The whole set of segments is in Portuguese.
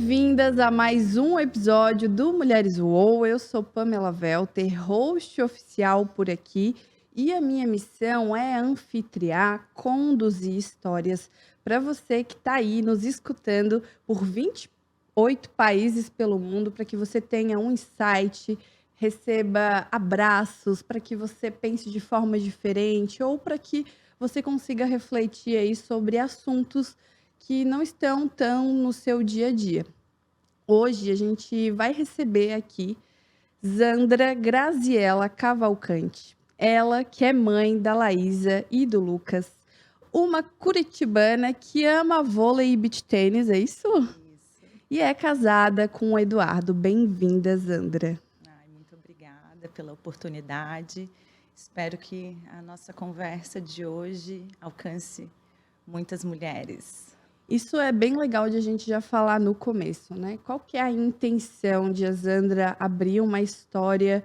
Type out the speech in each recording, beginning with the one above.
Bem-vindas a mais um episódio do Mulheres UOL. Eu sou Pamela Welter, host oficial por aqui, e a minha missão é anfitriar, conduzir histórias para você que está aí nos escutando por 28 países pelo mundo, para que você tenha um insight, receba abraços, para que você pense de forma diferente ou para que você consiga refletir aí sobre assuntos que não estão tão no seu dia a dia. Hoje a gente vai receber aqui Zandra Graziella Cavalcante. Ela que é mãe da Laísa e do Lucas, uma curitibana que ama vôlei e beach tênis, é isso? Isso. E é casada com o Eduardo. Bem-vinda, Zandra. Muito obrigada pela oportunidade. Espero que a nossa conversa de hoje alcance muitas mulheres. Isso é bem legal de a gente já falar no começo, né? Qual que é a intenção de a Zandra abrir uma história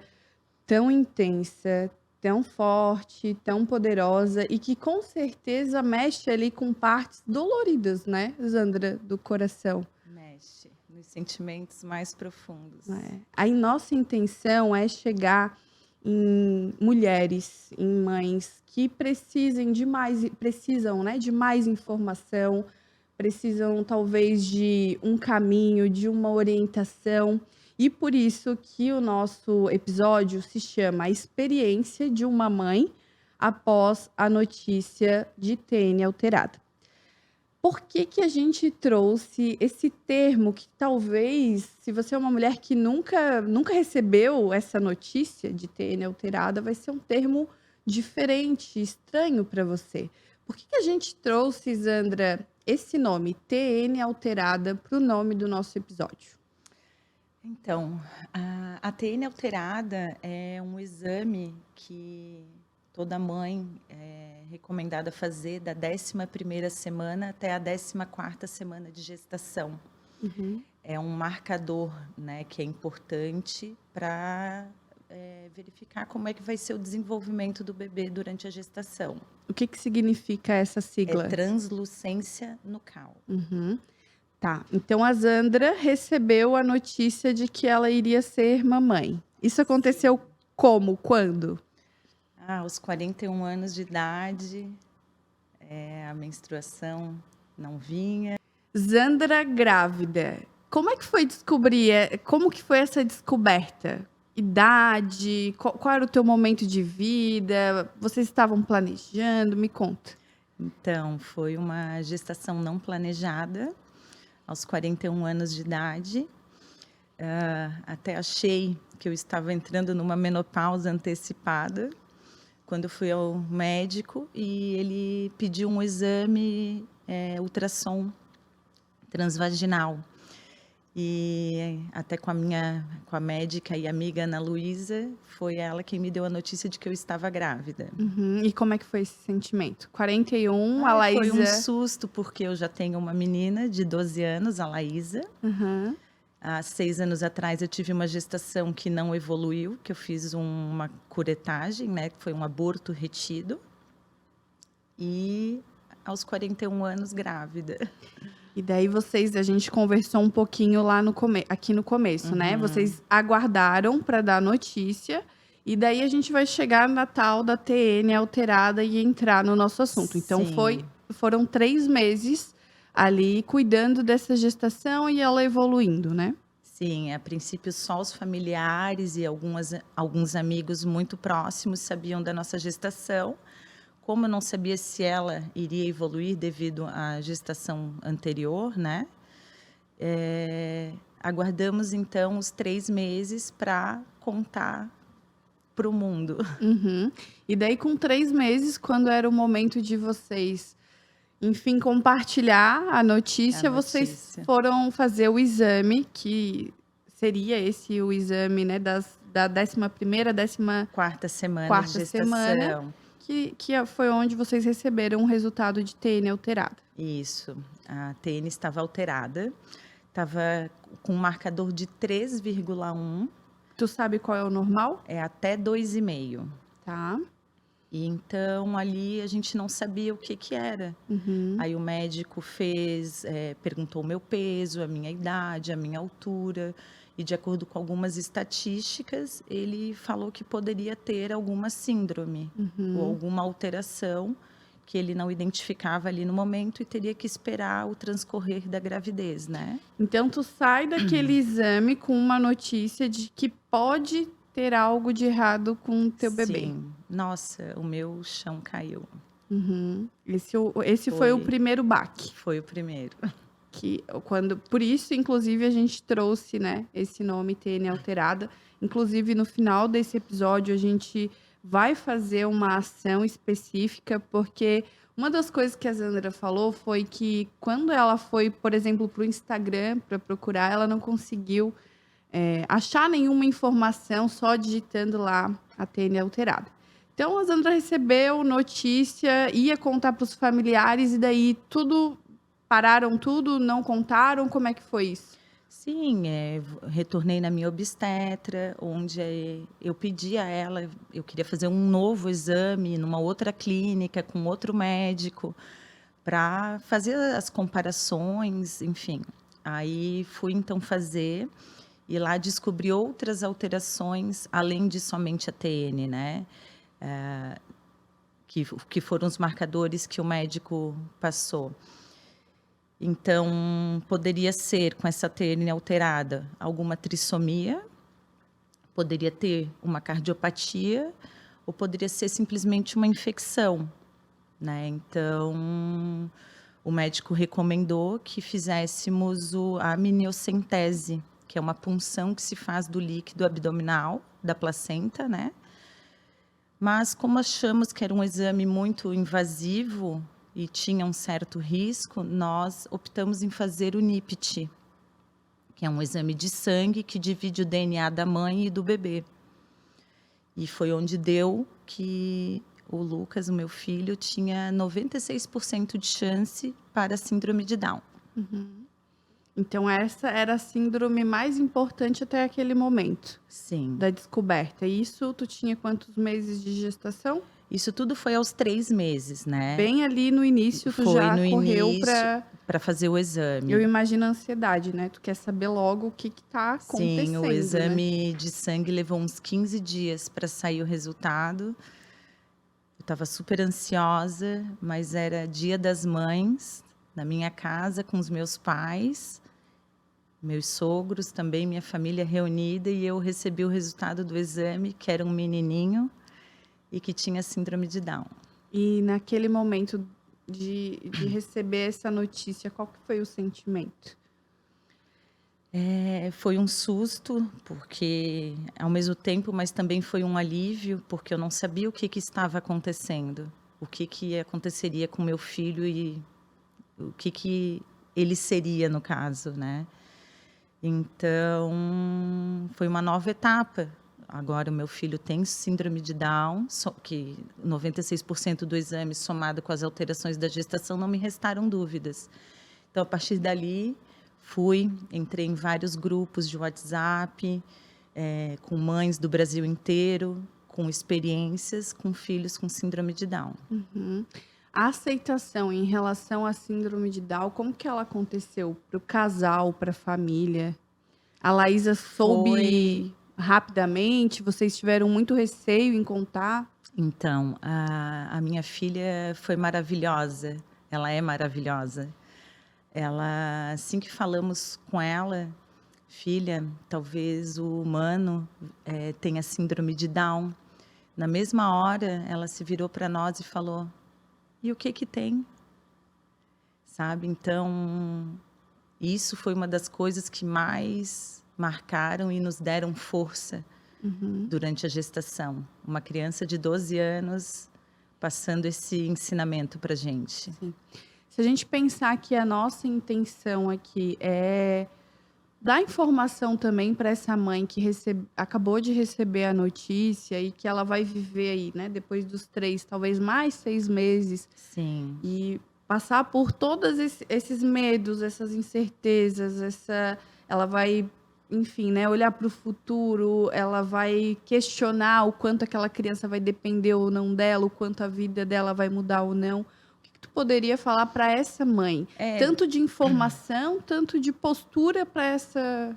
tão intensa, tão forte, tão poderosa e que com certeza mexe ali com partes doloridas, né, Zandra, do coração? Mexe nos sentimentos mais profundos. A nossa intenção é chegar em mulheres, em mães que precisam, né, de mais informação, precisam talvez de um caminho, de uma orientação. E por isso que o nosso episódio se chama A Experiência de uma Mãe após a notícia de TN alterada. Por que a gente trouxe esse termo que talvez, se você é uma mulher que nunca recebeu essa notícia de TN alterada, vai ser um termo diferente, estranho para você. Por que a gente trouxe, Zandra, esse nome, TN alterada, para o nome do nosso episódio? Então, a TN alterada é um exame que toda mãe é recomendada fazer da 11ª semana até a 14ª semana de gestação. Uhum. É um marcador, né, que é importante para verificar como é que vai ser o desenvolvimento do bebê durante a gestação. O que significa essa sigla? É translucência nucal. Uhum. Tá, então a Zandra recebeu a notícia de que ela iria ser mamãe. Isso aconteceu como? Quando? Aos 41 anos de idade, a menstruação não vinha. Zandra grávida. Como é que foi descobrir? Como que foi essa descoberta? Idade? Qual era o teu momento de vida? Vocês estavam planejando? Me conta. Então, foi uma gestação não planejada, aos 41 anos de idade. Até achei que eu estava entrando numa menopausa antecipada, quando fui ao médico e ele pediu um exame ultrassom transvaginal. E até com a médica e amiga Ana Luísa, foi ela quem me deu a notícia de que eu estava grávida. Uhum. E como é que foi esse sentimento? 41, a Laísa... Foi um susto, porque eu já tenho uma menina de 12 anos, a Laísa. Uhum. Há 6 anos atrás eu tive uma gestação que não evoluiu, que eu fiz uma curetagem, né, que foi um aborto retido. E aos 41 anos grávida. E daí a gente conversou um pouquinho lá aqui no começo, né? Vocês aguardaram para dar a notícia, e daí a gente vai chegar na tal da TN alterada e entrar no nosso assunto. Então foram 3 meses ali cuidando dessa gestação e ela evoluindo, né? Sim, a princípio só os familiares e alguns amigos muito próximos sabiam da nossa gestação. Como eu não sabia se ela iria evoluir devido à gestação anterior, né? Aguardamos, então, os 3 meses para contar para o mundo. Uhum. E daí, com 3 meses, quando era o momento de vocês, enfim, compartilhar a notícia, vocês foram fazer o exame, que seria esse o exame, né, da 11ª, 14ª semana de gestação. Que foi onde vocês receberam o resultado de TN alterada. Isso, a TN estava alterada, estava com um marcador de 3,1. Tu sabe qual é o normal? É até 2,5. Tá. E então ali a gente não sabia o que que era. Uhum. Aí o médico perguntou o meu peso, a minha idade, a minha altura, e de acordo com algumas estatísticas, ele falou que poderia ter alguma síndrome ou Uhum. alguma alteração que ele não identificava ali no momento e teria que esperar o transcorrer da gravidez, né. Então tu sai daquele exame com uma notícia de que pode ter algo de errado com o teu bebê. Sim, nossa, o meu chão caiu. Uhum. Esse foi o Foi primeiro baque, foi o primeiro. que quando por isso inclusive a gente trouxe, né, esse nome TN alterada. Inclusive no final desse episódio a gente vai fazer uma ação específica, porque uma das coisas que a Sandra falou foi que quando ela foi, por exemplo, para o Instagram para procurar, ela não conseguiu achar nenhuma informação só digitando lá a TN alterada. Então a Sandra recebeu notícia, ia contar para os familiares e daí tudo pararam tudo, não contaram, como é que foi isso? Sim, retornei na minha obstetra, onde, eu pedi a ela, eu queria fazer um novo exame numa outra clínica, com outro médico, para fazer as comparações, enfim. Aí fui então fazer, e lá descobri outras alterações, além de somente a TN, né, que foram os marcadores que o médico passou. Então, poderia ser, com essa TN alterada, alguma trissomia, poderia ter uma cardiopatia, ou poderia ser simplesmente uma infecção, né. Então, o médico recomendou que fizéssemos a amniocentese, que é uma punção que se faz do líquido abdominal, da placenta, né. Mas como achamos que era um exame muito invasivo e tinha um certo risco, nós optamos em fazer o NIPT, que é um exame de sangue que divide o DNA da mãe e do bebê. E foi onde deu que o Lucas, o meu filho, tinha 96% de chance para a síndrome de Down. Então essa era a síndrome mais importante até aquele momento Sim. da descoberta. E isso tu tinha quantos meses de gestação? Isso tudo foi aos 3 meses, né. Bem ali no início tu Foi já no correu início para. para fazer o Eu exame. imagino a ansiedade, né, tu quer saber logo o que que tá Sim, o acontecendo, né. exame de sangue levou uns 15 dias para sair o resultado. Eu estava super ansiosa, mas era Dia das Mães, na minha casa com os meus pais, meus sogros também, minha família reunida, e eu recebi o resultado do exame, que era um menininho e que tinha síndrome de Down. E naquele momento de receber essa notícia, qual que foi o sentimento? Foi um susto, porque ao mesmo tempo, mas também foi um alívio, porque eu não sabia o que que estava acontecendo, o que que aconteceria com meu filho e o que que ele seria no caso, né. Então, foi uma nova etapa. Agora o meu filho tem síndrome de Down, só que 96% do exame somado com as alterações da gestação não me restaram dúvidas. Então, a partir dali, entrei em vários grupos de WhatsApp, com mães do Brasil inteiro, com experiências, com filhos com síndrome de Down. Uhum. A aceitação em relação à síndrome de Down, como que ela aconteceu para o casal, para a família? A Laísa soube rapidamente? Vocês tiveram muito receio em contar? Então, a minha filha foi maravilhosa, ela é maravilhosa. Ela, assim que falamos com ela: "Filha, talvez o humano, tenha síndrome de Down". Na mesma hora, ela se virou para nós e falou: "E o que que tem?". Sabe, então, isso foi uma das coisas que mais marcaram e nos deram força durante a gestação. Uma criança de 12 anos passando esse ensinamento pra gente. Sim. Se a gente pensar que a nossa intenção aqui é dar informação também para essa mãe que acabou de receber a notícia e que ela vai viver aí, né, depois dos 3, talvez mais 6 meses, Sim, e passar por todos esses medos, essas incertezas, ela vai enfim, né, olhar para o futuro, ela vai questionar o quanto aquela criança vai depender ou não dela, o quanto a vida dela vai mudar ou não. O que que tu poderia falar para essa mãe? É, Tanto de informação, tanto de postura para essa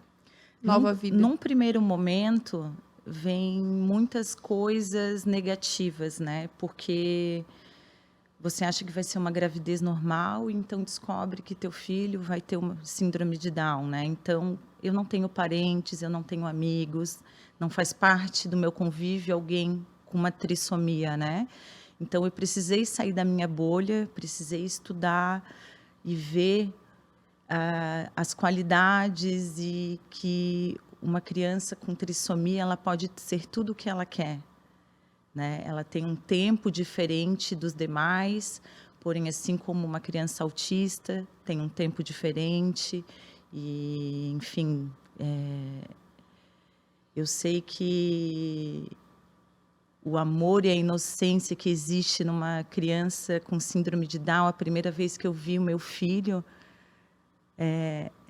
num, nova vida. num primeiro momento, vem muitas coisas negativas, né? Porque você acha que vai ser uma gravidez normal, e então descobre que teu filho vai ter uma síndrome de Down, né? Então, eu não tenho parentes, eu não tenho amigos, não faz parte do meu convívio alguém com uma trissomia, né? Então, eu precisei sair da minha bolha, precisei estudar e ver as qualidades e que uma criança com trissomia ela pode ser tudo o que ela quer, né? Ela tem um tempo diferente dos demais, porém, assim como uma criança autista tem um tempo diferente e, enfim, eu sei que o amor e a inocência que existe numa criança com síndrome de Down, a primeira vez que eu vi o meu filho,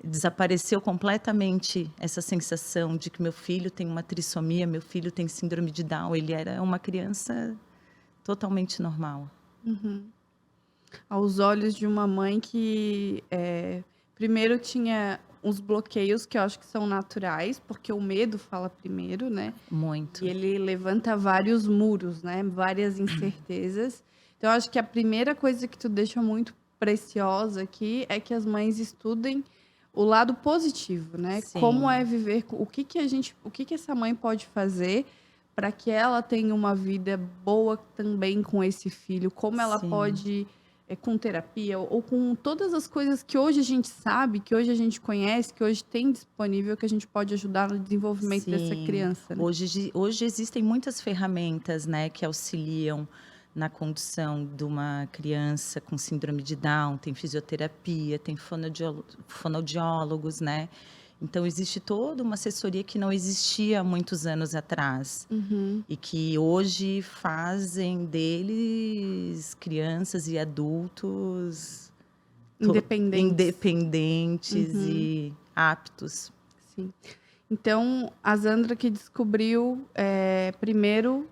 desapareceu completamente essa sensação de que meu filho tem uma trissomia, meu filho tem síndrome de Down. Ele era uma criança totalmente normal. Aos olhos de uma mãe que, primeiro tinha uns bloqueios que eu acho que são naturais, porque o medo fala primeiro, né? Muito. E ele levanta vários muros, né? Várias incertezas. Então, eu acho que a primeira coisa que tu deixa muito preciosa aqui é que as mães estudem o lado positivo, né? Como é Sim, viver, o que que essa mãe pode fazer para que ela tenha uma vida boa também com esse filho, como ela sim, pode com terapia ou com todas as coisas que hoje a gente sabe, que hoje a gente conhece, que hoje tem disponível, que a gente pode ajudar no desenvolvimento dessa sim. criança, né? Hoje existem muitas ferramentas, né, que auxiliam na condução de uma criança com síndrome de Down. Tem fisioterapia, tem fonoaudiólogos, né? Então, existe toda uma assessoria que não existia há muitos anos atrás. Uhum. E que hoje fazem deles crianças e adultos Independentes. independentes Uhum. e aptos. Sim. Então, a Zandra que descobriu, primeiro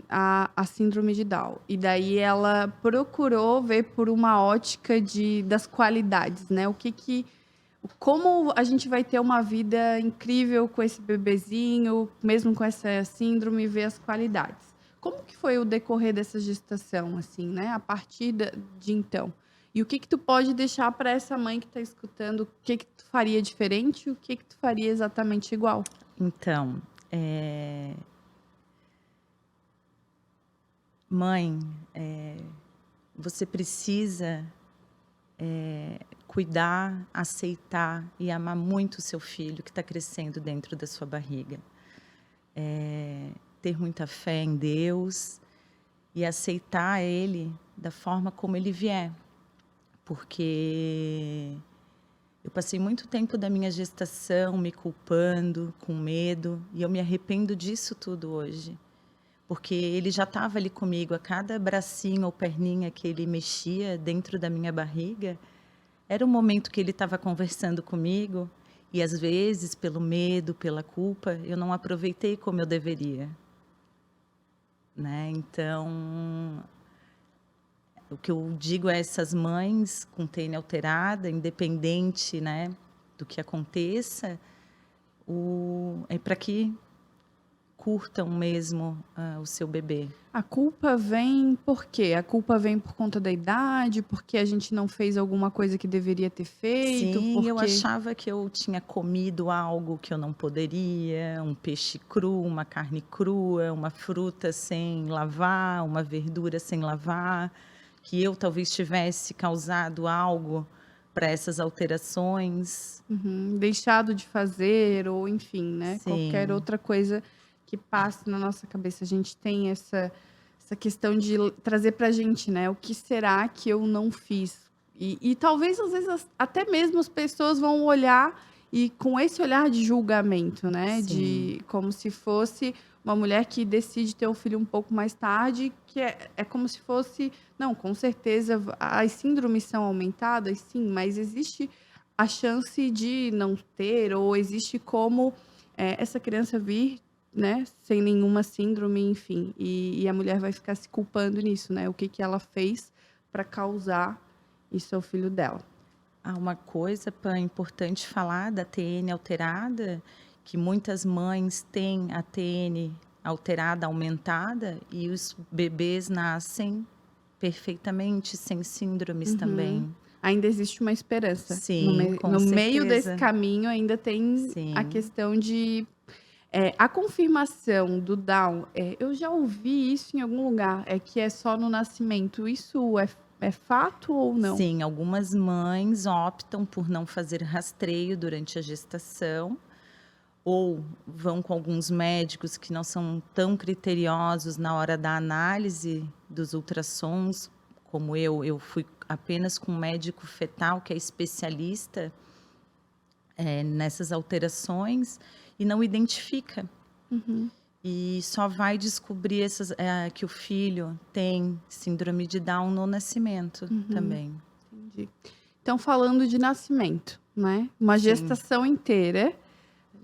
a síndrome de Down. E daí ela procurou ver por uma ótica das qualidades, né? Como a gente vai ter uma vida incrível com esse bebezinho, mesmo com essa síndrome, ver as qualidades. Como que foi o decorrer dessa gestação, assim, né? A partir de então. E o que que tu pode deixar para essa mãe que está escutando? O que que tu faria diferente e o que que tu faria exatamente igual? Então, mãe, você precisa cuidar, aceitar e amar muito o seu filho que está crescendo dentro da sua barriga. Ter muita fé em Deus e aceitar ele da forma como ele vier. Porque eu passei muito tempo da minha gestação me culpando, com medo, e eu me arrependo disso tudo hoje. Porque ele já estava ali comigo, a cada bracinho ou perninha que ele mexia dentro da minha barriga, era um momento que ele estava conversando comigo, e às vezes, pelo medo, pela culpa, eu não aproveitei como eu deveria, né? Então, o que eu digo a essas mães com TN alterada, independente, né, do que aconteça, é para que curtam mesmo o seu bebê. A culpa vem por quê? A culpa vem por conta da idade, porque a gente não fez alguma coisa que deveria ter feito, Sim, eu porque achava que eu tinha comido algo que eu não poderia, um peixe cru, uma carne crua, uma fruta sem lavar, uma verdura sem lavar, que eu talvez tivesse causado algo para essas alterações. deixado de fazer ou enfim, né, qualquer Sim, outra coisa que passe na nossa cabeça. A gente tem essa questão de trazer pra gente, né, o que será que eu não fiz? E talvez, às vezes, até mesmo as pessoas vão olhar e com esse olhar de julgamento, né, sim, de como se fosse uma mulher que decide ter um filho um pouco mais tarde, que é como se fosse não, com certeza as síndromes são aumentadas, sim, mas existe a chance de não ter, ou existe como essa criança vir, né, sem nenhuma síndrome, enfim, e a mulher vai ficar se culpando nisso, né? O que que ela fez para causar isso ao filho dela. Há uma coisa, Pan, importante falar da TN alterada, que muitas mães têm a TN alterada, aumentada, e os bebês nascem perfeitamente sem síndromes Uhum. também. Ainda existe uma esperança. Sim, com No meio desse certeza. caminho ainda tem a Sim. questão de a confirmação do Down, eu já ouvi isso em algum lugar, é que é só no nascimento. Isso é fato ou não? Sim, algumas mães optam por não fazer rastreio durante a gestação, ou vão com alguns médicos que não são tão criteriosos na hora da análise dos ultrassons, como eu fui apenas com um médico fetal que é especialista, nessas alterações, e não identifica. Uhum, E só vai descobrir que o filho tem síndrome de Down no nascimento uhum, também. entendi. Então, falando de nascimento, né? Uma Sim. gestação inteira.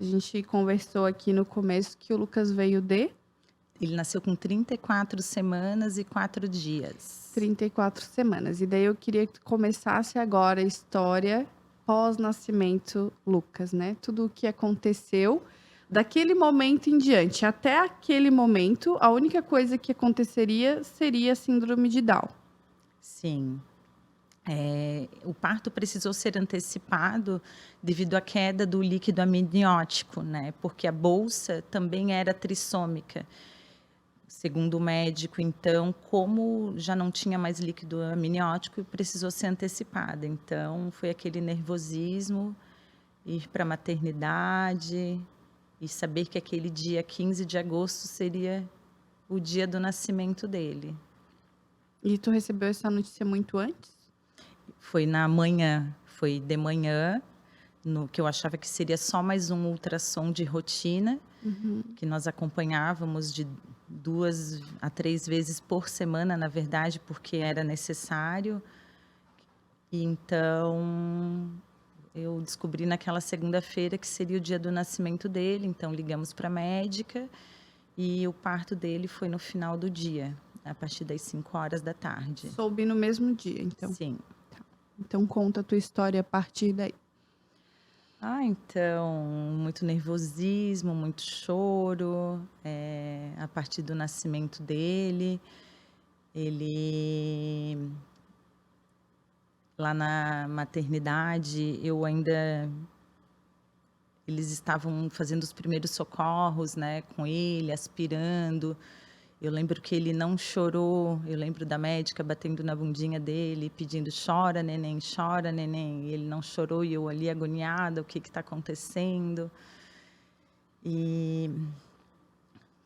A gente conversou aqui no começo que o Lucas veio de Ele nasceu com 34 semanas e 4 dias. 34 semanas. E daí eu queria que tu começasse agora a história pós-nascimento Lucas, né? Tudo o que aconteceu daquele momento em diante. Até aquele momento, a única coisa que aconteceria seria a síndrome de Down. Sim. O parto precisou ser antecipado devido à queda do líquido amniótico, né? Porque a bolsa também era trissômica. Segundo o médico, então, como já não tinha mais líquido amniótico, precisou ser antecipada. Então, foi aquele nervosismo, ir para a maternidade e saber que aquele dia 15 de agosto seria o dia do nascimento dele. E tu recebeu essa notícia muito antes? Foi na manhã, foi de manhã, no que eu achava que seria só mais um ultrassom de rotina, Uhum. que nós acompanhávamos de 2 a 3 vezes por semana, na verdade, porque era necessário. E então, eu descobri naquela segunda-feira que seria o dia do nascimento dele, então ligamos para a médica e o parto dele foi no final do dia, a partir das 5 horas da tarde. Soube no mesmo dia, então. Sim. Então conta a tua história a partir daí. Então, muito nervosismo, muito choro, a partir do nascimento dele. Ele lá na maternidade, eles estavam fazendo os primeiros socorros, né, com ele, aspirando. Eu lembro que ele não chorou, eu lembro da médica batendo na bundinha dele, pedindo: "Chora, neném", e ele não chorou e eu ali agoniada, o que está acontecendo. E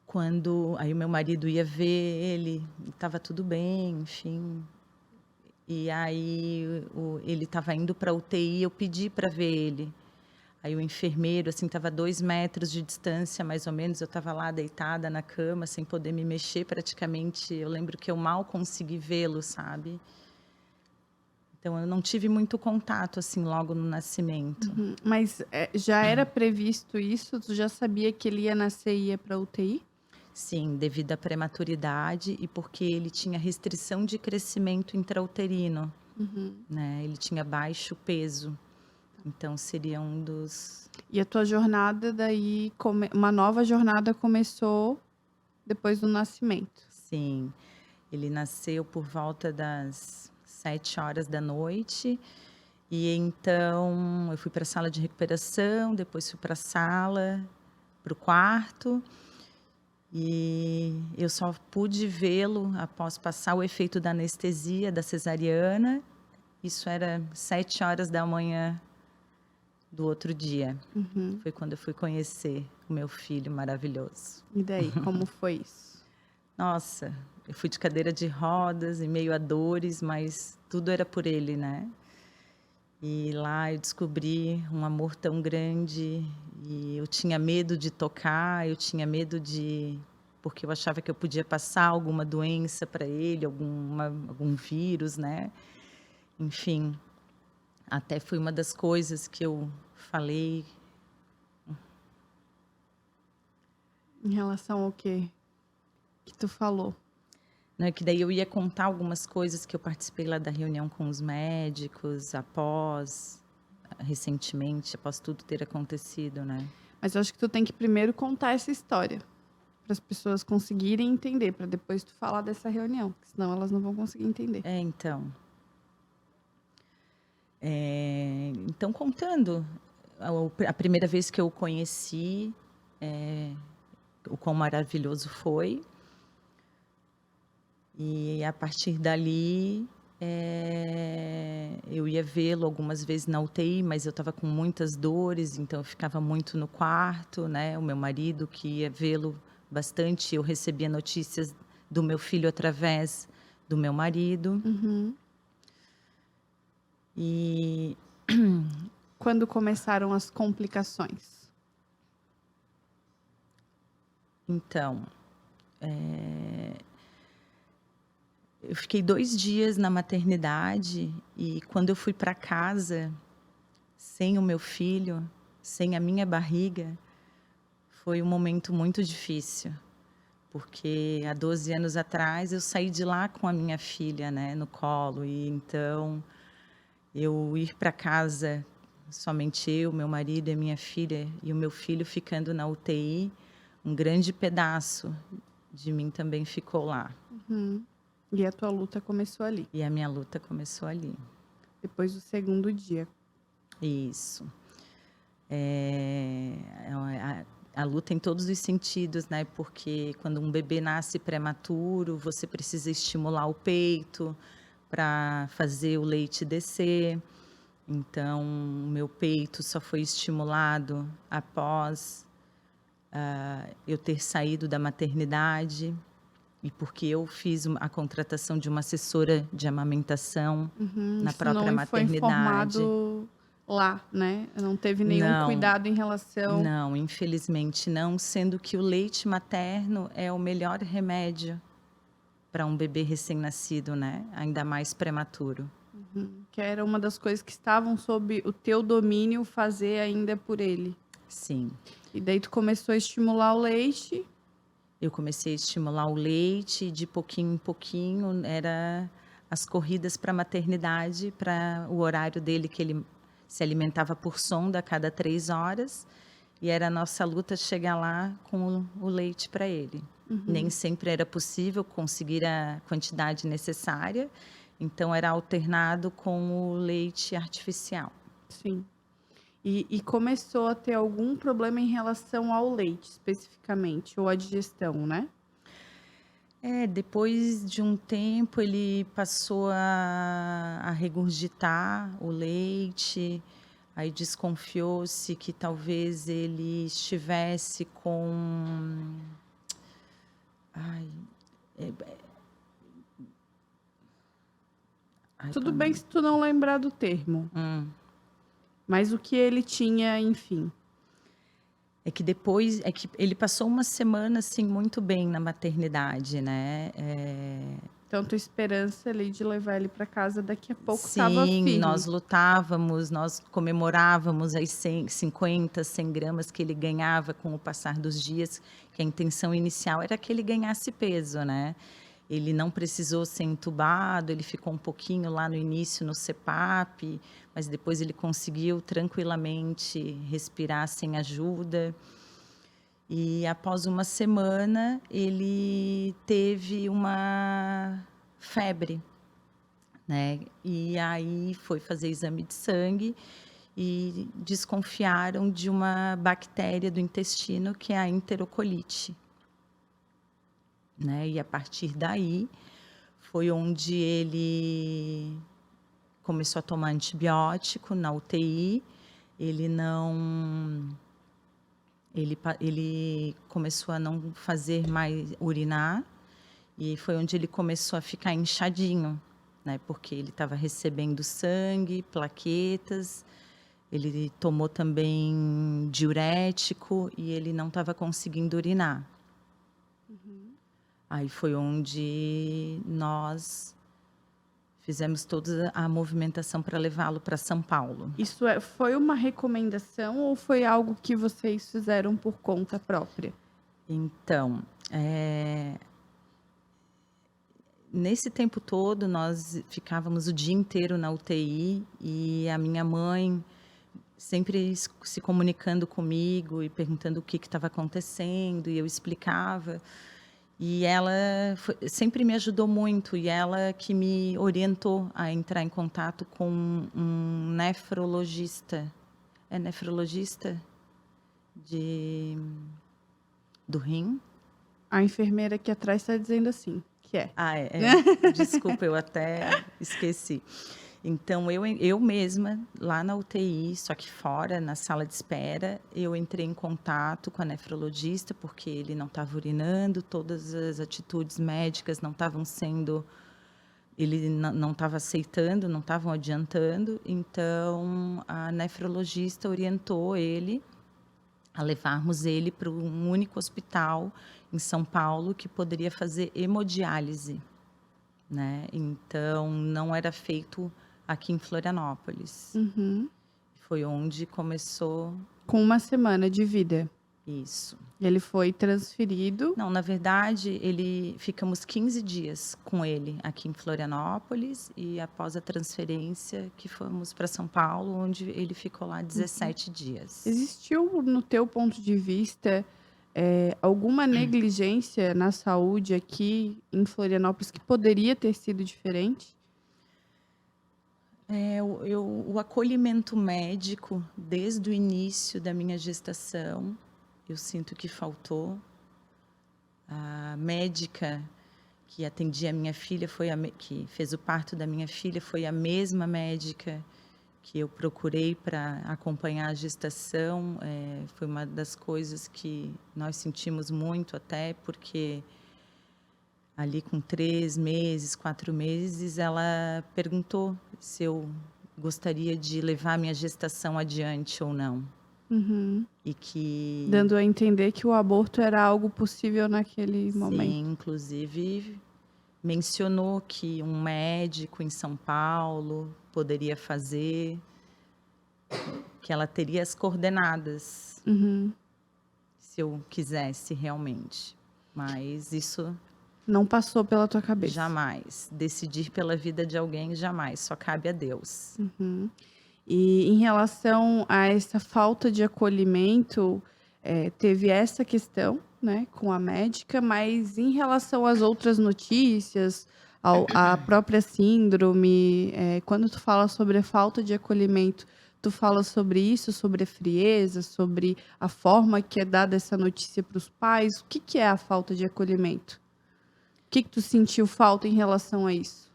quando aí o meu marido ia ver ele, estava tudo bem, enfim. E aí ele estava indo para UTI, eu pedi para ver ele. Aí o enfermeiro, assim, estava a 2 metros de distância, mais ou menos, eu estava lá deitada na cama, sem poder me mexer praticamente, eu lembro que eu mal consegui vê-lo, sabe. Então eu não tive muito contato, assim, logo no nascimento. Uhum. Mas, já era previsto isso? Tu já sabia que ele ia nascer e ia pra UTI? Sim, devido à prematuridade e porque ele tinha restrição de crescimento intrauterino, Uhum. né, ele tinha baixo peso, então seria um dos. E a tua jornada daí uma nova jornada começou depois do nascimento? Sim, ele nasceu por volta das 7 horas da noite. E então eu fui para a sala de recuperação, depois fui para a sala, para o quarto, e eu só pude vê-lo após passar o efeito da anestesia, da cesariana. Isso era 7 horas da manhã do outro dia. Uhum. Foi quando eu fui conhecer o meu filho maravilhoso. E daí, como foi isso? Nossa, eu fui de cadeira de rodas, em meio a dores, mas tudo era por ele, né? E lá eu descobri um amor tão grande, e eu tinha medo de tocar, eu tinha medo porque eu achava que eu podia passar alguma doença para ele, algum vírus, né? Enfim, Até foi uma das coisas que eu falei, Em relação ao quê que tu falou? né, que daí eu ia contar algumas coisas que eu participei lá da reunião com os médicos, recentemente, após tudo ter acontecido, né. Mas eu acho que tu tem que primeiro contar essa história, para as pessoas conseguirem entender, para depois tu falar dessa reunião, porque senão elas não vão conseguir entender. Então. Então contando a primeira vez que eu o conheci, o quão maravilhoso foi, e a partir dali, eu ia vê-lo algumas vezes na UTI, mas eu estava com muitas dores, então eu ficava muito no quarto, né, o meu marido que ia vê-lo bastante, eu recebia notícias do meu filho através do meu marido. Uhum. E Quando começaram as complicações? então, eu fiquei 2 dias na maternidade e quando eu fui para casa, sem o meu filho, sem a minha barriga, foi um momento muito difícil, porque há 12 anos atrás eu saí de lá com a minha filha, né, no colo, e então eu ir para casa, somente eu, meu marido e minha filha, e o meu filho ficando na UTI, um grande pedaço de mim também ficou lá. Uhum. E a tua luta começou ali, E a minha luta começou ali. depois do segundo dia. Isso. A luta em todos os sentidos, né, porque quando um bebê nasce prematuro, você precisa estimular o peito para fazer o leite descer. Então, o meu peito só foi estimulado após, eu ter saído da maternidade e porque eu fiz a contratação de uma assessora de amamentação Uhum. na Isso própria não foi maternidade. informado lá, né? Não teve nenhum Não, cuidado em relação. não, infelizmente não, sendo que o leite materno é o melhor remédio para um bebê recém-nascido, né, ainda mais prematuro. Uhum. Que era uma das coisas que estavam sob o teu domínio fazer ainda por ele. Sim, E daí tu começou a estimular o leite. eu comecei a estimular o leite, de pouquinho em pouquinho, era as corridas para a maternidade, para o horário dele que ele se alimentava por sonda a cada 3 horas, e era a nossa luta chegar lá com o leite para ele. Nem sempre era possível conseguir a quantidade necessária, então era alternado com o leite artificial. Sim. E começou a ter algum problema em relação ao leite, especificamente, ou à digestão, né? Depois de um tempo ele passou a regurgitar o leite, aí desconfiou-se que talvez ele estivesse com, ai, eh, ai, Tudo bem se tu não lembrar do termo, mas o que ele tinha, enfim. É que ele passou uma semana, assim, muito bem na maternidade, né, Então, tua esperança ali de levar ele para casa daqui a pouco estava sim, firme. nós lutávamos, nós comemorávamos as 50, 100 gramas que ele ganhava com o passar dos dias, que a intenção inicial era que ele ganhasse peso, né. Ele não precisou ser entubado, ele ficou um pouquinho lá no início no CPAP, mas depois ele conseguiu tranquilamente respirar sem ajuda. E após uma semana, ele teve uma febre, né, e aí foi fazer exame de sangue e desconfiaram de uma bactéria do intestino, que é a enterocolite, né, e a partir daí, foi onde ele começou a tomar antibiótico na UTI, ele não ele começou a não fazer mais urinar, e foi onde ele começou a ficar inchadinho, né, porque ele estava recebendo sangue, plaquetas, ele tomou também diurético e ele não estava conseguindo urinar. Aí foi onde nós Fizemos toda a movimentação para levá-lo para São Paulo. Isso foi uma recomendação ou foi algo que vocês fizeram por conta própria? Então, nesse tempo todo, nós ficávamos o dia inteiro na UTI e a minha mãe sempre se comunicando comigo e perguntando o que estava acontecendo, e eu explicava. E ela sempre me ajudou muito, e ela que me orientou a entrar em contato com um nefrologista. É nefrologista do rim? A enfermeira aqui atrás está dizendo assim, que é. Desculpa, eu até esqueci. Então, eu mesma, lá na UTI, só que fora, na sala de espera, eu entrei em contato com a nefrologista, porque ele não estava urinando, todas as atitudes médicas não estavam sendo... Ele não estava aceitando, não estavam adiantando. Então, a nefrologista orientou ele a levarmos ele para um único hospital em São Paulo que poderia fazer hemodiálise, né? Então, não era feito aqui em Florianópolis. Uhum. Foi onde começou... Com 1 semana de vida. Isso. Ele foi transferido. Não, na verdade, ficamos 15 dias com ele aqui em Florianópolis, e após a transferência que fomos para São Paulo, onde ele ficou lá 17 dias. Existiu, no teu ponto de vista, alguma negligência na saúde aqui em Florianópolis que poderia ter sido diferente? O acolhimento médico, desde o início da minha gestação, eu sinto que faltou. A médica que atendia a minha filha, que fez o parto da minha filha, foi a mesma médica que eu procurei para acompanhar a gestação. Foi uma das coisas que nós sentimos muito, até porque ali com 3 meses, 4 meses, ela perguntou se eu gostaria de levar minha gestação adiante ou não. Uhum. E que... Dando a entender que o aborto era algo possível naquele momento. Sim, inclusive mencionou que um médico em São Paulo poderia fazer, que ela teria as coordenadas, se eu quisesse realmente. Mas isso... Não passou pela tua cabeça? Jamais. Decidir pela vida de alguém, jamais. Só cabe a Deus. Uhum. E em relação a essa falta de acolhimento, teve essa questão, né, com a médica, mas em relação às outras notícias, à própria síndrome, quando tu fala sobre a falta de acolhimento, tu fala sobre isso, sobre a frieza, sobre a forma que é dada essa notícia para os pais? O que é a falta de acolhimento? O que tu sentiu falta em relação a isso?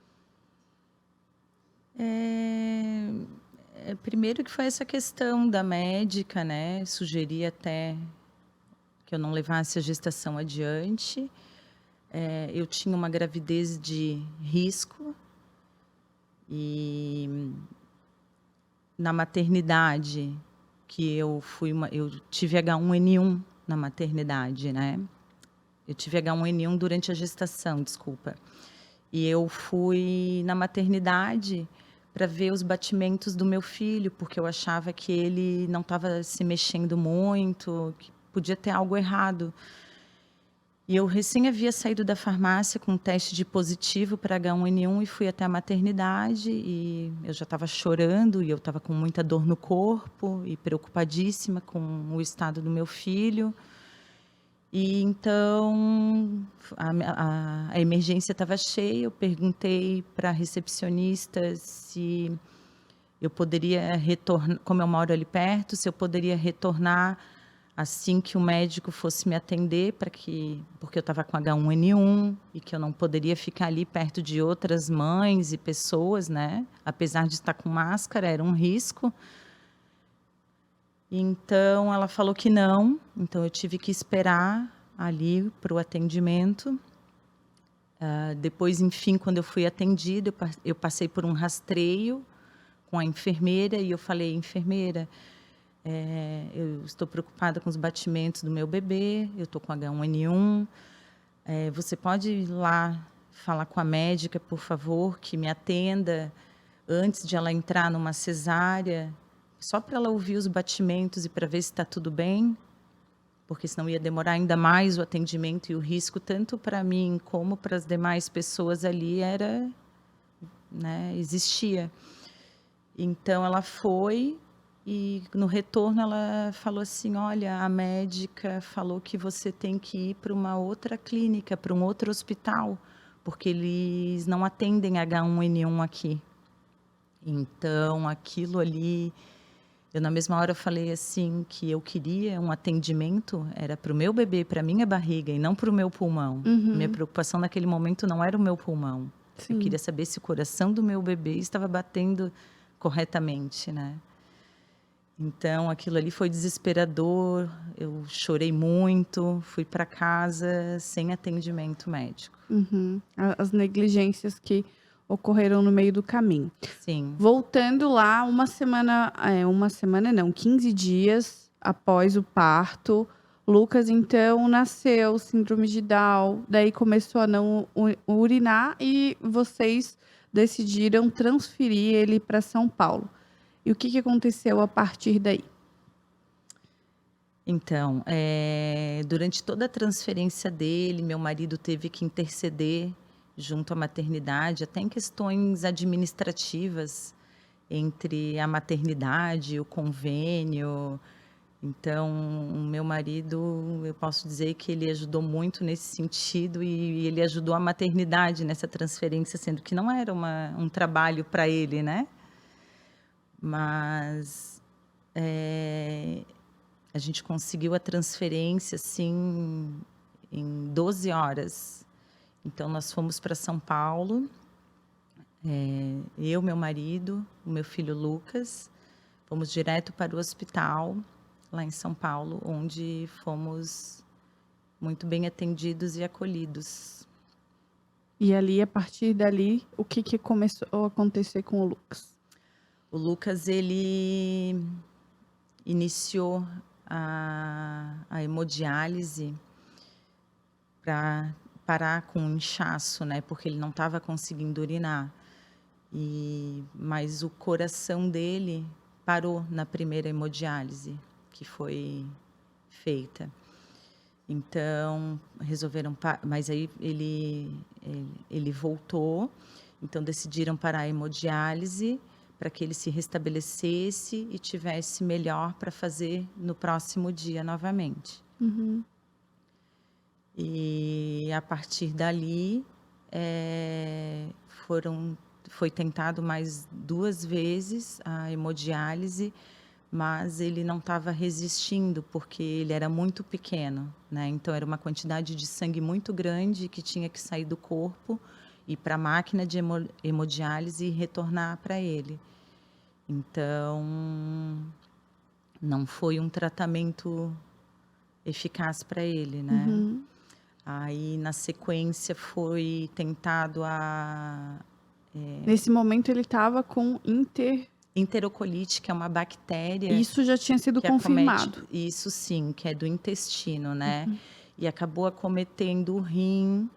Primeiro que foi essa questão da médica, né? Sugerir até que eu não levasse a gestação adiante. Eu tinha uma gravidez de risco e na maternidade que eu tive H1N1 na maternidade, né? Eu tive H1N1 durante a gestação, desculpa. E eu fui na maternidade para ver os batimentos do meu filho, porque eu achava que ele não estava se mexendo muito, que podia ter algo errado. E eu recém havia saído da farmácia com um teste de positivo para H1N1 e fui até a maternidade, e eu já estava chorando e eu estava com muita dor no corpo e preocupadíssima com o estado do meu filho. E então a emergência estava cheia, eu perguntei para a recepcionista se eu poderia retornar, como eu moro ali perto, se eu poderia retornar assim que o médico fosse me atender, porque eu estava com H1N1 e que eu não poderia ficar ali perto de outras mães e pessoas, né? Apesar de estar com máscara, era um risco. Então, ela falou que não, então eu tive que esperar ali para o atendimento. Depois, enfim, quando eu fui atendida, eu passei por um rastreio com a enfermeira e eu falei: enfermeira, eu estou preocupada com os batimentos do meu bebê, eu estou com H1N1, você pode ir lá falar com a médica, por favor, que me atenda antes de ela entrar numa cesárea, só para ela ouvir os batimentos e para ver se está tudo bem, porque senão ia demorar ainda mais o atendimento e o risco, tanto para mim como para as demais pessoas ali, era, né, existia. Então ela foi e no retorno ela falou assim: olha, a médica falou que você tem que ir para uma outra clínica, para um outro hospital, porque eles não atendem H1N1 aqui. Então aquilo ali, eu na mesma hora falei assim que eu queria um atendimento, era para o meu bebê, para a minha barriga e não para o meu pulmão. Minha Uhum. preocupação naquele momento não era o meu pulmão. Eu Sim. queria saber se o coração do meu bebê estava batendo corretamente, né? Então aquilo ali foi desesperador, eu chorei muito, fui para casa sem atendimento médico. Uhum. As negligências que ocorreram no meio do caminho. Sim, Voltando lá, uma semana não, 15 dias após o parto, Lucas então nasceu, síndrome de Down, daí começou a não urinar e vocês decidiram transferir ele para São Paulo. E o que aconteceu a partir daí? então, durante toda a transferência dele, meu marido teve que interceder junto à maternidade, até em questões administrativas, entre a maternidade e o convênio. Então, o meu marido, eu posso dizer que ele ajudou muito nesse sentido e ele ajudou a maternidade nessa transferência, sendo que não era um trabalho para ele, né? Mas a gente conseguiu a transferência, assim, em 12 horas. Então, nós fomos para São Paulo, eu, meu marido, o meu filho Lucas, fomos direto para o hospital, lá em São Paulo, onde fomos muito bem atendidos e acolhidos. E ali, a partir dali, o que começou a acontecer com o Lucas? O Lucas, ele iniciou a hemodiálise para parar com o inchaço, né? Porque ele não estava conseguindo urinar. Mas o coração dele parou na primeira hemodiálise que foi feita. Então resolveram, mas aí ele voltou. Então decidiram parar a hemodiálise para que ele se restabelecesse e tivesse melhor para fazer no próximo dia novamente. Uhum. E a partir dali foi tentado mais 2 vezes a hemodiálise, mas ele não estava resistindo porque ele era muito pequeno, né? Então era uma quantidade de sangue muito grande que tinha que sair do corpo, ir para a máquina de hemodiálise e retornar para ele. Então não foi um tratamento eficaz para ele, né? Uhum. Aí na sequência foi tentado Nesse momento ele estava com enterocolite, que é uma bactéria Isso já tinha sido que acomete, confirmado. isso sim, que é do intestino, né? Uhum. E acabou acometendo o rim,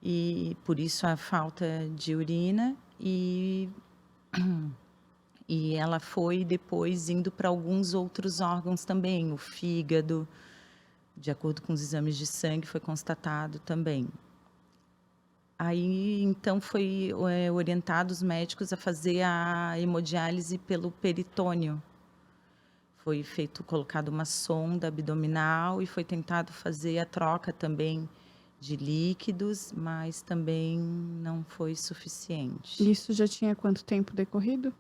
e por isso a falta de urina, e ela foi depois indo para alguns outros órgãos também, o fígado, de acordo com os exames de sangue, foi constatado também. Aí, então, foi orientado os médicos a fazer a hemodiálise pelo peritônio. Foi colocado uma sonda abdominal e foi tentado fazer a troca também de líquidos, mas também não foi suficiente. Isso já tinha quanto tempo decorrido?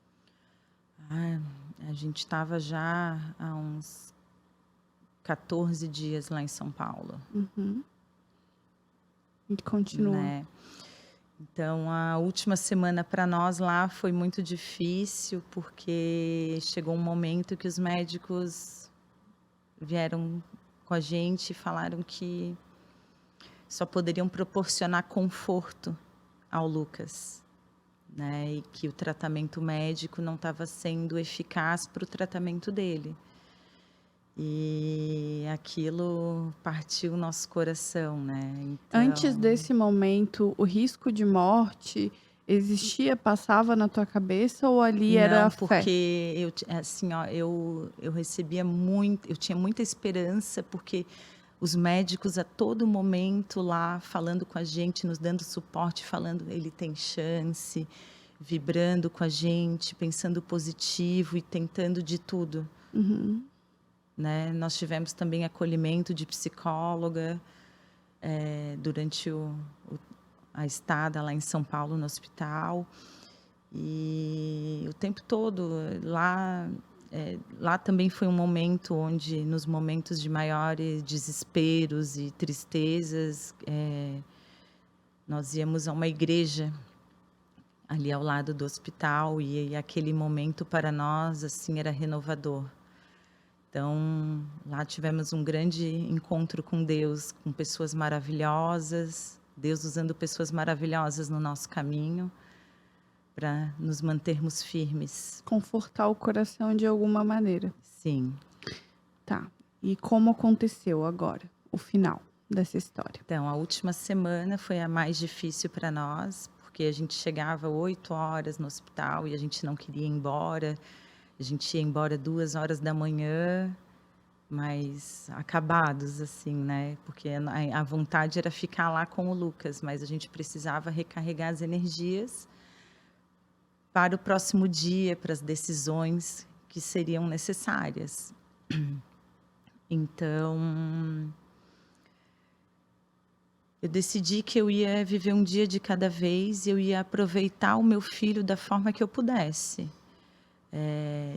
A gente estava já há uns 14 dias lá em São Paulo. Uhum. E continua. Né? Então, a última semana para nós lá foi muito difícil, porque chegou um momento que os médicos vieram com a gente e falaram que só poderiam proporcionar conforto ao Lucas, né? E que o tratamento médico não estava sendo eficaz para o tratamento dele. E aquilo partiu o nosso coração, né. Antes Então desse momento, o risco de morte existia, passava na tua cabeça ou ali era a não, fé? porque assim, ó, eu recebia muito, eu tinha muita esperança, porque os médicos a todo momento lá falando com a gente, nos dando suporte, falando: "Ele tem chance", vibrando com a gente, pensando positivo e tentando de tudo, Uhum. né. Nós tivemos também acolhimento de psicóloga, durante o a estada lá em São Paulo no hospital. E o tempo todo lá também foi um momento onde, nos momentos de maiores desesperos e tristezas, nós íamos a uma igreja ali ao lado do hospital, e aquele momento para nós, assim, era renovador. Então, lá tivemos um grande encontro com Deus, com pessoas maravilhosas, Deus usando pessoas maravilhosas no nosso caminho para nos mantermos firmes. Confortar o coração de alguma maneira. Sim. Tá. E como aconteceu agora, o final dessa história? Então, a última semana foi a mais difícil para nós, porque a gente chegava 8 horas no hospital e a gente não queria ir embora. A gente ia embora 2 horas da manhã, mas acabados, assim, né, porque a vontade era ficar lá com o Lucas, mas a gente precisava recarregar as energias para o próximo dia, para as decisões que seriam necessárias. Então, eu decidi que eu ia viver um dia de cada vez, e eu ia aproveitar o meu filho da forma que eu pudesse.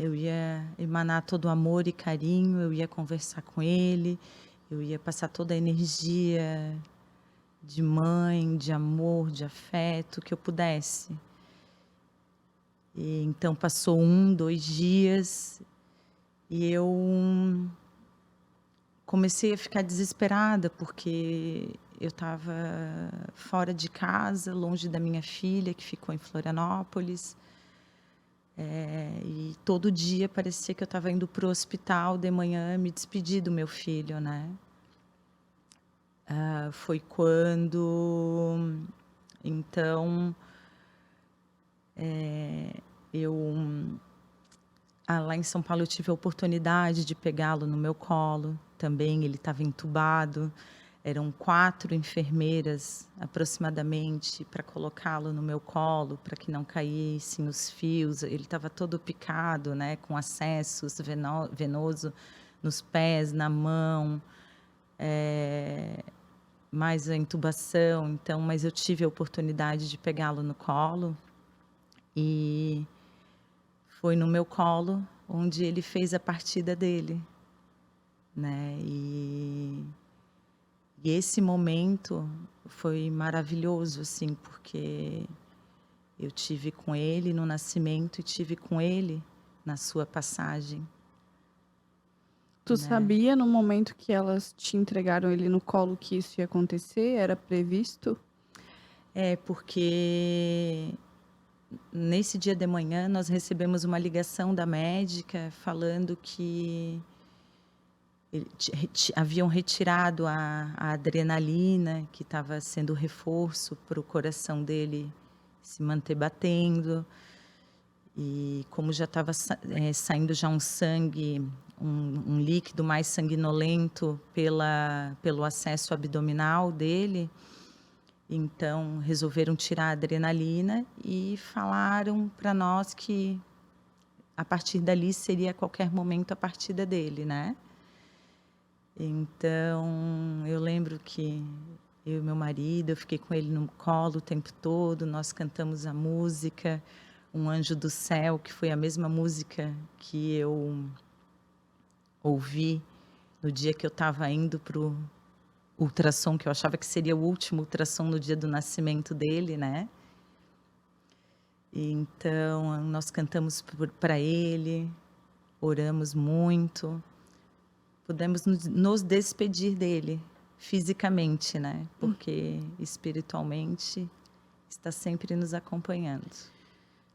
Eu ia emanar todo o amor e carinho, eu ia conversar com ele, eu ia passar toda a energia de mãe, de amor, de afeto que eu pudesse. E então passou 2 dias e eu comecei a ficar desesperada, porque eu estava fora de casa, longe da minha filha, que ficou em Florianópolis. E todo dia parecia que eu estava indo para o hospital de manhã me despedir do meu filho, né. Foi quando, então, eu lá em São Paulo eu tive a oportunidade de pegá-lo no meu colo, também ele estava entubado, eram 4 enfermeiras aproximadamente para colocá-lo no meu colo, para que não caíssem os fios, ele estava todo picado, né, com acessos venoso nos pés, na mão, mais a intubação, então, mas eu tive a oportunidade de pegá-lo no colo, e foi no meu colo onde ele fez a partida dele, né. E esse momento foi maravilhoso, assim, porque eu tive com ele no nascimento e tive com ele na sua passagem, Tu né. sabia no momento que elas te entregaram ele no colo que isso ia acontecer? Era previsto? É, porque nesse dia de manhã nós recebemos uma ligação da médica falando que haviam retirado a adrenalina, que estava sendo reforço para o coração dele se manter batendo. E como já estava saindo já um sangue, um líquido mais sanguinolento pelo acesso abdominal dele, então resolveram tirar a adrenalina e falaram para nós que a partir dali seria a qualquer momento a partida dele, né. Então, eu lembro que eu e meu marido, eu fiquei com ele no colo o tempo todo, nós cantamos a música Um Anjo do Céu, que foi a mesma música que eu ouvi no dia que eu estava indo para o ultrassom, que eu achava que seria o último ultrassom no dia do nascimento dele, né. E então, nós cantamos para ele, oramos muito. Pudemos nos despedir dele, fisicamente, né, porque espiritualmente está sempre nos acompanhando.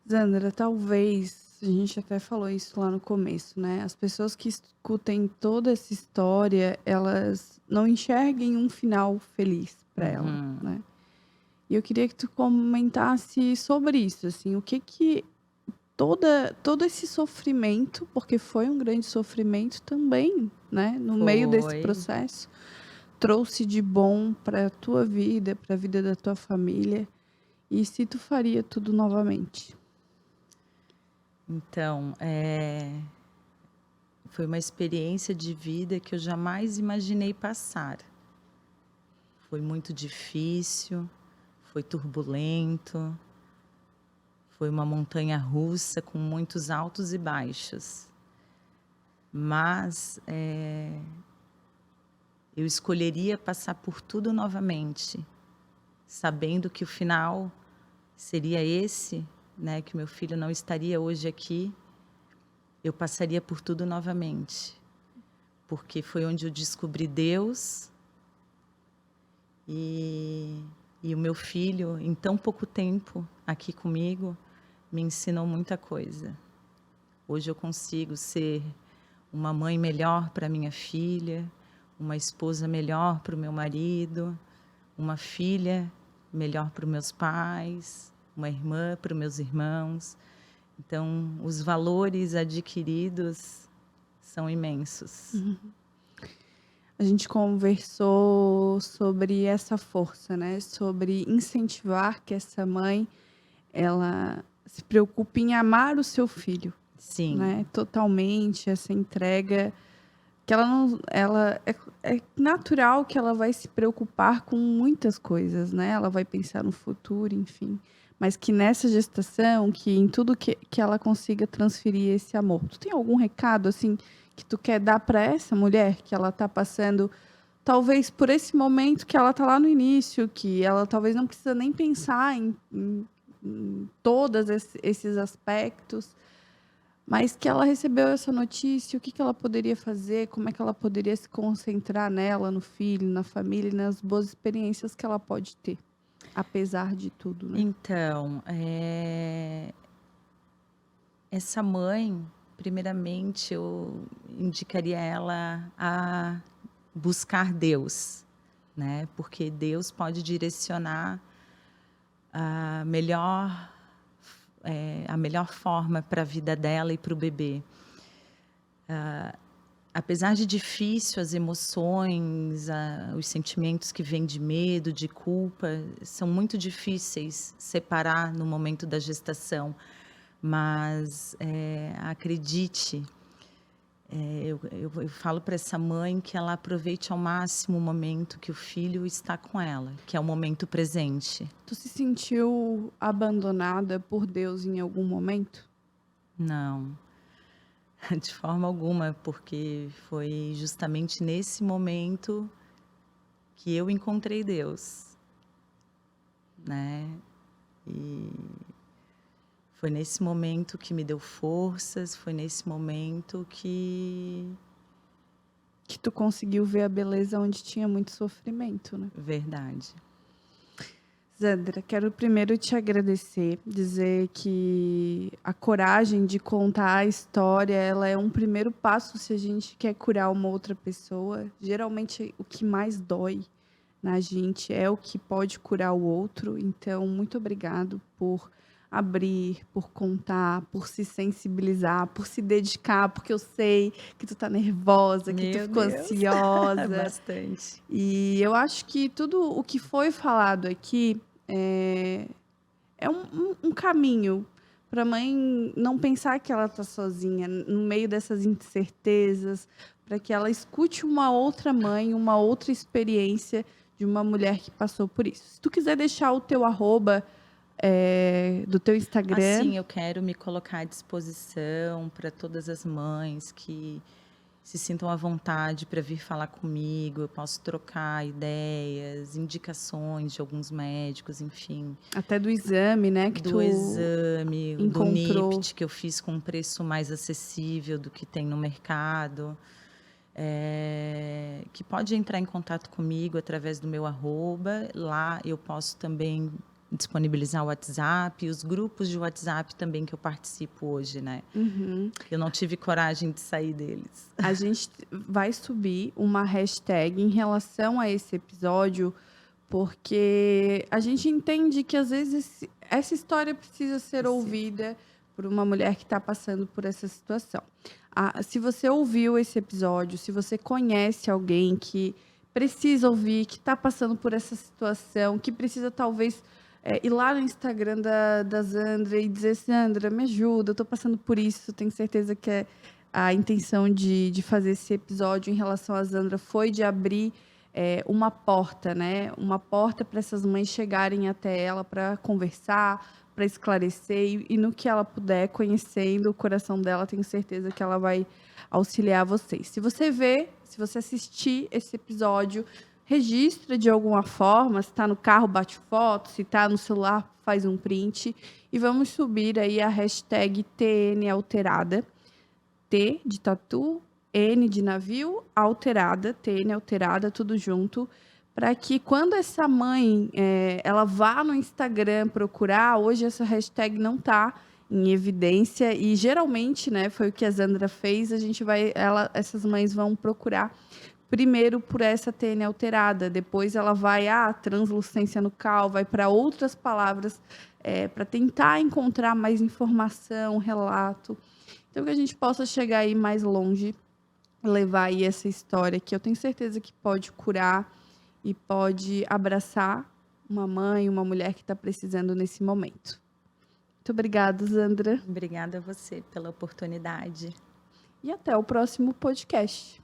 Zandra, talvez A gente até falou isso lá no começo, né? As pessoas que escutem toda essa história, elas não enxerguem um final feliz para ela, Uhum. né? E eu queria que tu comentasse sobre isso, assim, o que que todo esse sofrimento, porque foi um grande sofrimento também, né, no meio desse Foi. processo, trouxe de bom para a tua vida, para a vida da tua família, e se tu faria tudo novamente? Então, foi uma experiência de vida que eu jamais imaginei passar. Foi muito difícil, foi turbulento, foi uma montanha-russa com muitos altos e baixos. Mas, eu escolheria passar por tudo novamente, sabendo que o final seria esse, né, que meu filho não estaria hoje aqui, eu passaria por tudo novamente, porque foi onde eu descobri Deus e o meu filho, em tão pouco tempo aqui comigo, me ensinou muita coisa. Hoje eu consigo ser uma mãe melhor para minha filha, uma esposa melhor para o meu marido, uma filha melhor para os meus pais, uma irmã para os meus irmãos. Então, os valores adquiridos são imensos. A gente conversou sobre essa força, né, sobre incentivar que essa mãe, ela se preocupe em amar o seu filho, Sim, né, totalmente, essa entrega que ela não ela é natural que ela vai se preocupar com muitas coisas, né, ela vai pensar no futuro, enfim, mas que nessa gestação, que em tudo que ela consiga transferir esse amor. Tu tem algum recado, assim, que tu quer dar para essa mulher que ela tá passando, talvez por esse momento que ela tá lá no início, que ela talvez não precisa nem pensar em todos esses aspectos, mas que ela recebeu essa notícia, o que que ela poderia fazer, como é que ela poderia se concentrar nela, no filho, na família e nas boas experiências que ela pode ter, apesar de tudo, né? então, essa mãe, primeiramente, eu indicaria ela a buscar Deus, né, porque Deus pode direcionar a melhor a melhor forma para a vida dela e para o bebê. Apesar de difícil, as emoções, os sentimentos que vêm de medo, de culpa, são muito difíceis separar no momento da gestação, mas, acredite, eu falo para essa mãe que ela aproveite ao máximo o momento que o filho está com ela, que é o momento presente. Tu se sentiu abandonada por Deus em algum momento? Não, de forma alguma, porque foi justamente nesse momento que eu encontrei Deus, né. E foi nesse momento que me deu forças, foi nesse momento que Que tu conseguiu ver a beleza onde tinha muito sofrimento, né? verdade. Zandra, quero primeiro te agradecer, dizer que a coragem de contar a história, ela é um primeiro passo se a gente quer curar uma outra pessoa. Geralmente, o que mais dói na gente é o que pode curar o outro. Então, muito obrigado por abrir, por contar, por se sensibilizar, por se dedicar, porque eu sei que tu tá nervosa, que tu Meu ficou Deus, ansiosa. bastante. E eu acho que tudo o que foi falado aqui é, é um caminho para a mãe não pensar que ela está sozinha no meio dessas incertezas, para que ela escute uma outra mãe, uma outra experiência de uma mulher que passou por isso. Se tu quiser deixar o teu arroba do teu Instagram, Assim, eu quero me colocar à disposição para todas as mães que se sintam à vontade para vir falar comigo, eu posso trocar ideias, indicações de alguns médicos, enfim. até do exame, né, que Do tu exame, do encontrou. NIPT, que eu fiz com um preço mais acessível do que tem no mercado, que pode entrar em contato comigo através do meu arroba. Lá eu posso também disponibilizar o WhatsApp, e os grupos de WhatsApp também que eu participo hoje, né? Eu não tive coragem de sair deles. A gente vai subir uma hashtag em relação a esse episódio, porque a gente entende que às vezes essa história precisa ser ouvida por uma mulher que está passando por essa situação. Se você ouviu esse episódio, se você conhece alguém que precisa ouvir, que está passando por essa situação, que precisa talvez ir lá no Instagram da Zandra e dizer: Sandra, me ajuda, eu estou passando por isso. Tenho certeza que a intenção de fazer esse episódio em relação à Zandra foi de abrir uma porta, né? Uma porta para essas mães chegarem até ela para conversar, para esclarecer, e no que ela puder, conhecendo o coração dela, tenho certeza que ela vai auxiliar vocês. Se você assistir esse episódio, registra de alguma forma. Se está no carro, bate foto. Se está no celular, faz um print. E vamos subir aí a hashtag TN Alterada. T de tatu, N de navio, alterada, TN Alterada, tudo junto. Para que quando essa mãe ela vá no Instagram procurar, hoje essa hashtag não está em evidência, e geralmente, né, foi o que a Zandra fez, essas mães vão procurar primeiro por essa TN Alterada, depois ela vai translucência nucal, vai para outras palavras para tentar encontrar mais informação, relato. Então, que a gente possa chegar aí mais longe, levar aí essa história que eu tenho certeza que pode curar e pode abraçar uma mãe, uma mulher que está precisando nesse momento. Muito obrigada, Zandra. Obrigada a você pela oportunidade. E até o próximo podcast.